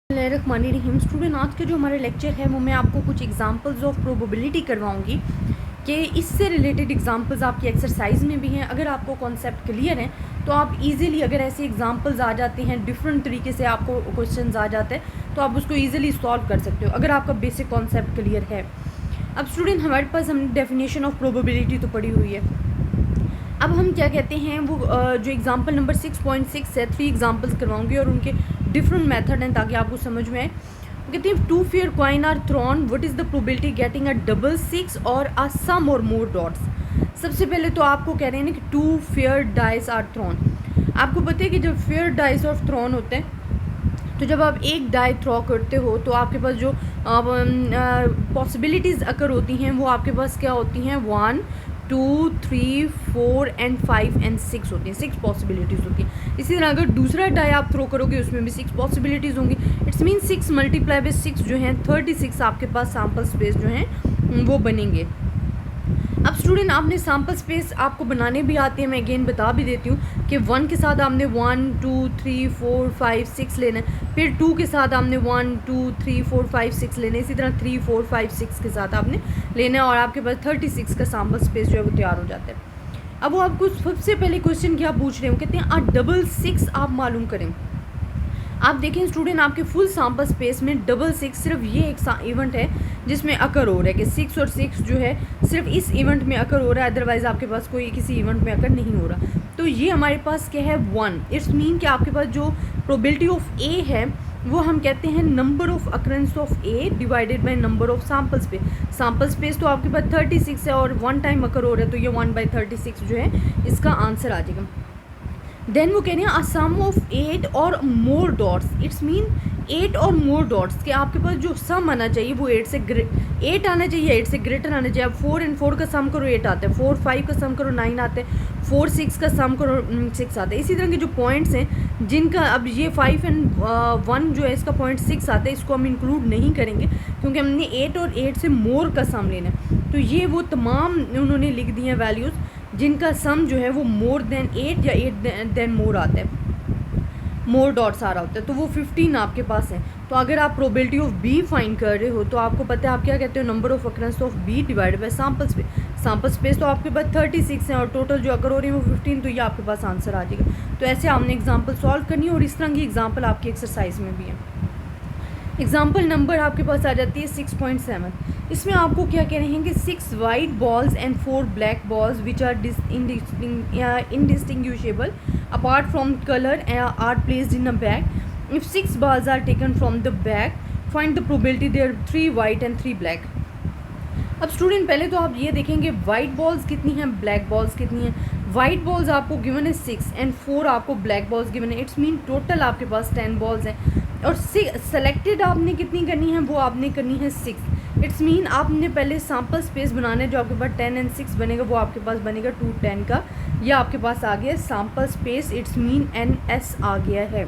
बिस्मिल्लाहिर्रहमानिर्रहीम। स्टूडेंट, आज के जो हमारे लेक्चर है वो मैं आपको कुछ एग्जांपल्स ऑफ प्रोबेबिलिटी करवाऊंगी कि इससे रिलेटेड एग्जांपल्स आपकी एक्सरसाइज में भी हैं। अगर आपको कॉन्सेप्ट क्लियर है तो आप इजीली, अगर ऐसे एग्जांपल्स आ जाते हैं, डिफरेंट तरीके से आपको क्वेश्चंस आ जाते हैं तो आप उसको ईजिली सॉल्व कर सकते हो अगर आपका बेसिक कॉन्सेप्ट क्लियर है। अब स्टूडेंट, हमारे पास हमने डेफिनेशन ऑफ प्रोबेबिलिटी तो पढ़ी हुई है। अब हम क्या कहते हैं वो जो एग्जांपल नंबर 6.6 है, 3 एग्जांपल्स करवाऊंगी और उनके डिफरेंट मेथड हैं ताकि आपको समझ में आए। कहते हैं 2 fair coin are thrown, what is the probability getting a double 6 और अ सम और मोर डॉट्स। सबसे पहले तो आपको कह रहे हैं ना कि 2 फेयर डाइस आर थ्रोन। आपको पता है कि जब फेयर डाइस और थ्रोन होते हैं तो जब आप एक डाई थ्रो करते हो तो आपके पास जो पॉसिबिलिटीज़ अकर होती हैं वो आपके पास क्या होती हैं, 1 2 3 4 एंड 5 एंड 6 होती हैं। 6 पॉसिबिलिटीज़ होती हैं। इसी तरह अगर दूसरा डाई आप थ्रो करोगे उसमें भी 6 पॉसिबिलिटीज़ होंगी। इट्स मीन 6 मल्टीप्लाई बाई 6 जो हैं 36 आपके पास सैम्पल स्पेस जो हैं वो बनेंगे। अब स्टूडेंट, आपने सैम्पल स्पेस आपको बनाने भी आते हैं, मैं अगेन बता भी देती हूँ कि 1 के साथ आपने 1 2 3 4 5 6 लेना है, फिर 2 के साथ आपने 1 2 3 4 5 6 लेना है, इसी तरह 3 4 5 6 के साथ आपने लेना है और आपके पास 36 का सैम्पल स्पेस जो है वो तैयार हो जाता है। अब वो आपको सबसे पहले क्वेश्चन क्या पूछ रहे हो, कहते हैं डबल 6 आप मालूम करें। आप देखें स्टूडेंट, आपके फुल सैम्पल स्पेस में डबल 6 सिर्फ ये एक इवेंट है जिसमें अकर हो रहा है कि 6 और 6 जो है सिर्फ इस इवेंट में अकर हो रहा है, अदरवाइज़ आपके पास कोई किसी इवेंट में अकर नहीं हो रहा। तो ये हमारे पास क्या है, 1। इट्स मीन कि आपके पास जो प्रोबेबिलिटी ऑफ ए है वो हम कहते हैं number of occurrence of A divided by number of sample space. Sample space तो आपके पास 36 है और 1 टाइम अकर हो रहा है तो ये 1/36 जो है इसका आंसर आ जाएगा। देन वो कह रहे हैं अ सम ऑफ 8 और मोर डॉट्स। इट्स मीन 8 और मोर डॉट्स के आपके पास जो सम आना चाहिए वो 8 आना चाहिए, 8 से ग्रेटर आना चाहिए। अब 4 and 4 का सम करो 8 आता है, 4 5 का सम करो 9 आते हैं, 4 6 का सम करो 6 आता है। इसी तरह के जो पॉइंट्स हैं जिनका अब ये 5 and 1 जो है इसका पॉइंट 6 आता है, इसको हम इंक्लूड नहीं करेंगे क्योंकि हमने 8 और 8 से मोर का सम लेना है। तो ये वो तमाम उन्होंने लिख दी हैं वैल्यूज़ जिनका सम जो है वो मोर देन 8 या 8 देन मोर आता है, मोर डॉट्स आ रहा होता है, तो वो 15 आपके पास है। तो अगर आप प्रोबेबिलिटी ऑफ बी फाइंड कर रहे हो तो आपको पता है आप क्या कहते हो, number of occurrence of B divided by sample space. Sample space तो आपके पास 36 है और टोटल जो अकर हो रही है वो 15, तो ये आपके पास आंसर आ जाएगा। तो ऐसे आपने एग्जाम्पल सॉल्व करनी है और इस तरह की एग्जाम्पल आपकी एक्सरसाइज में भी है। एग्जाम्पल नंबर आपके पास आ जाती है 6.7। इसमें आपको क्या कह रहे हैं कि 6 white balls and 4 black balls which are indistinguishable apart from color are placed in a bag. If 6 balls are taken from the bag, find the probability there are 3 white and 3 black. अब student, पहले तो आप ये देखेंगे white balls कितनी हैं, black balls कितनी हैं। वाइट बॉल्स आपको गिवन है 6 एंड 4 आपको ब्लैक बॉल्स गिवन है। इट्स मीन टोटल आपके पास 10 बॉल्स हैं और सेलेक्टेड आपने कितनी करनी है, वो आपने करनी है 6। इट्स मीन आपने पहले सैम्पल स्पेस बनाना है, जो आपके पास 10 and 6 बनेगा वो आपके पास बनेगा 2 10 का। यह आपके पास आ गया sample space, it's mean NS आ गया है।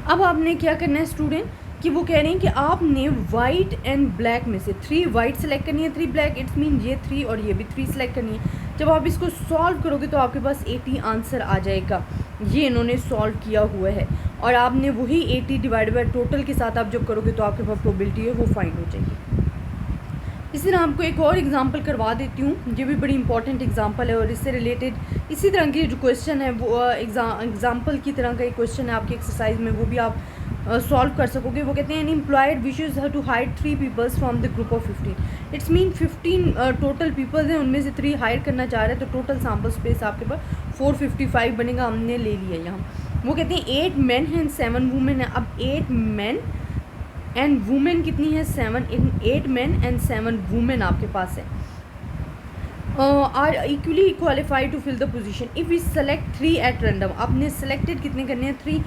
अब आपने क्या करना है स्टूडेंट कि वो कह रहे हैं कि आपने वाइट एंड ब्लैक में से 3 वाइट सेलेक्ट करनी है, 3 ब्लैक। इट्स मीन ये 3 और ये भी 3 सेलेक्ट करनी है। जब आप इसको सॉल्व करोगे तो आपके पास 80 आंसर आ जाएगा। ये इन्होंने सॉल्व किया हुआ है और आपने वही 80 डिवाइड बाय टोटल के साथ आप जब करोगे तो आपके पास प्रोबेबिलिटी है वो फाइंड हो जाएगी। इसी तरह आपको एक और एग्जांपल करवा देती हूँ, ये भी बड़ी इंपॉर्टेंट एग्जांपल है और इससे रिलेटेड इसी तरह की जो क्वेश्चन है वो एग्जांपल की तरह का एक क्वेश्चन है आपकी एक्सरसाइज में, वो भी आप सॉल्व कर सकोगे। वो कहते हैं an employed wishes to hire 3 peoples from the group of 15। It's mean 15 total peoples हैं, उनमें से 3 हायर करना चाह रहे हैं, तो टोटल सैम्पल स्पेस आपके पास 455 बनेगा, हमने ले लिया यहाँ। वो कहते हैं 8 मेन हैं एंड 7 वुमेन है। अब 8 मेन एंड वुमेन कितनी है, 7। 8 मेन एंड 7 वुमेन आपके पास है, are equally qualified to fill the position if we select 3 at random. आपने सेलेक्टेड कितने करने हैं, 3।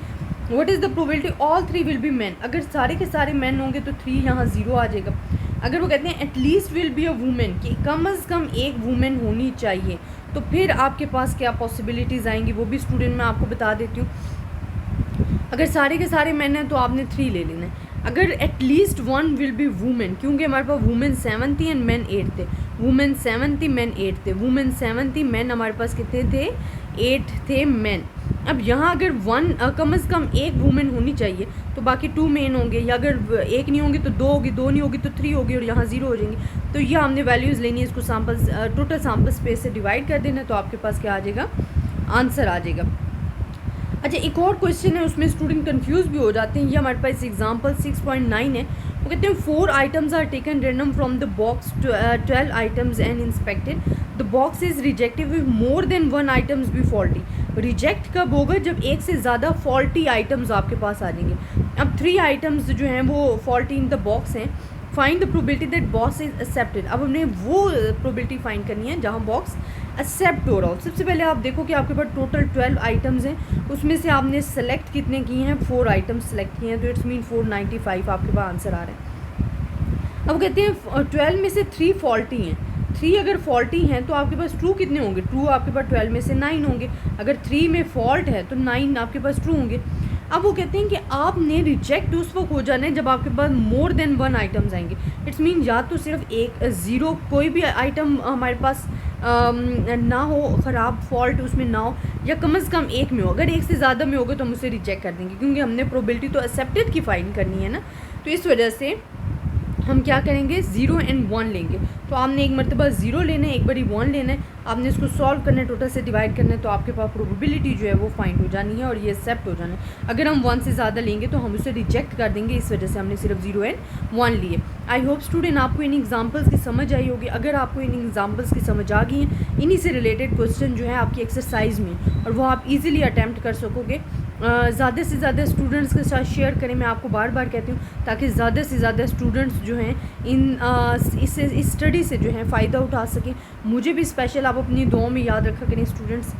What is the probability all 3 will be man. अगर सारे के सारे मैन होंगे तो 3 यहाँ 0 आ जाएगा। अगर वो कहते हैं at least will be a women, कि कम अज़ कम एक वुमेन होनी चाहिए, तो फिर आपके पास क्या पॉसिबिलिटीज़ आएंगी वो भी स्टूडेंट मैं आपको बता देती हूँ। अगर सारे के सारे मैन हैं तो आपने 3 ले लेना है। अगर एटलीस्ट 1 विल बी वुमेन, क्योंकि हमारे पास वुमेन 7 थी एंड मैन 8 थे, वुमेन 7 थी मैन 8 थे, वुमेन 7 थी मैन हमारे पास कितने थे, 8 थे मैन। अब यहाँ अगर कम से कम एक वुमेन होनी चाहिए तो बाकी 2 मेन होंगे, या अगर एक नहीं होंगे तो 2 होगी, 2 नहीं होगी तो 3 होगी और यहाँ 0 हो जाएंगी। तो ये हमने वैल्यूज़ लेनी है, इसको सैम्पल्स टोटल सैम्पल स्पेस से डिवाइड कर देना, तो आपके पास क्या आ जाएगा, आंसर आ जाएगा। अच्छा, एक और क्वेश्चन है, उसमें स्टूडेंट कंफ्यूज भी हो जाते हैं। ये हमारे पास एग्जांपल 6.9 है। वो कहते हैं 4 items are taken random from the box, 12 items and inspected, the box is rejected with more than 1 items be faulty. Reject कब होगा, जब एक से ज़्यादा फॉल्टी आइटम्स आपके पास आ जाएंगे। अब 3 आइटम्स जो हैं वो फॉल्टी इन द बॉक्स हैं। Find the probability that box is accepted. अब हमने वो प्रोबेबिलिटी फाइंड करनी है जहाँ बॉक्स एक्सेप्ट हो रहा हो। सबसे पहले आप देखो कि आपके पास टोटल 12 आइटम्स हैं, उसमें से आपने सेलेक्ट कितने किए हैं, 4 आइटम्स सेलेक्ट किए हैं, तो इट्स मीन 495 आपके पास आंसर आ रहा है। अब कहते हैं 12 में से 3 फॉल्टी हैं। 3 अगर फॉल्टी हैं तो आपके पास ट्रू कितने होंगे, ट्रू आपके पास 12 में से 9 होंगे। अगर 3 में फॉल्ट है तो 9 आपके पास ट्रू होंगे। अब वो कहते हैं कि आपने रिजेक्ट उस वक्त हो जाना है जब आपके पास मोर देन 1 आइटम्स आएंगे। इट्स मीन या तो सिर्फ एक 0 कोई भी आइटम हमारे पास ना हो, ख़राब फॉल्ट उसमें ना हो, या कम से कम एक में हो। अगर एक से ज़्यादा में होगा तो हम उसे रिजेक्ट कर देंगे, क्योंकि हमने प्रोबेबिलिटी तो एक्सेप्टेड की फाइंड करनी है ना। तो इस वजह से हम क्या करेंगे, 0 एंड 1 लेंगे। तो आपने एक मरतबा 0 लेना है, एक बारी 1 लेना है, आपने इसको सॉल्व करना है, टोटल से डिवाइड करना है, तो आपके पास प्रोबेबिलिटी जो है वो फाइंड हो जानी है और ये एक्सेप्ट हो जाना है। अगर हम 1 से ज़्यादा लेंगे तो हम उसे रिजेक्ट कर देंगे, इस वजह से हमने सिर्फ 0 एंड 1 लिए। आई होप स्टूडेंट आपको इन एग्जाम्पल्स की समझ आई होगी। अगर आपको इन एग्जाम्पल्स की समझ आ गई है, इन्हीं से रिलेटेड क्वेश्चन जो है आपकी एक्सरसाइज में, और वो आप ईज़िली अटैम्प्ट कर सकोगे। ज़्यादा से ज़्यादा स्टूडेंट्स के साथ शेयर करें, मैं आपको बार बार कहती हूँ, ताकि ज़्यादा से ज़्यादा स्टूडेंट्स जो हैं इस स्टडी से जो है फ़ायदा उठा सकें। मुझे भी स्पेशल आप अपनी दुआओं में याद रखा करें स्टूडेंट्स।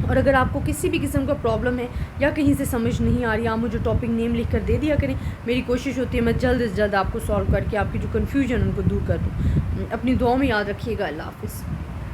और अगर आपको किसी भी किस्म का प्रॉब्लम है या कहीं से समझ नहीं आ रही, आप मुझे टॉपिक नेम लिख कर दे दिया करें। मेरी कोशिश होती है मैं जल्द से जल्द आपको सॉल्व करके आपकी जो कन्फ्यूजन उनको दूर कर दूँ। अपनी दुआओं में याद रखिएगा। अल्लाह हाफ़िज़।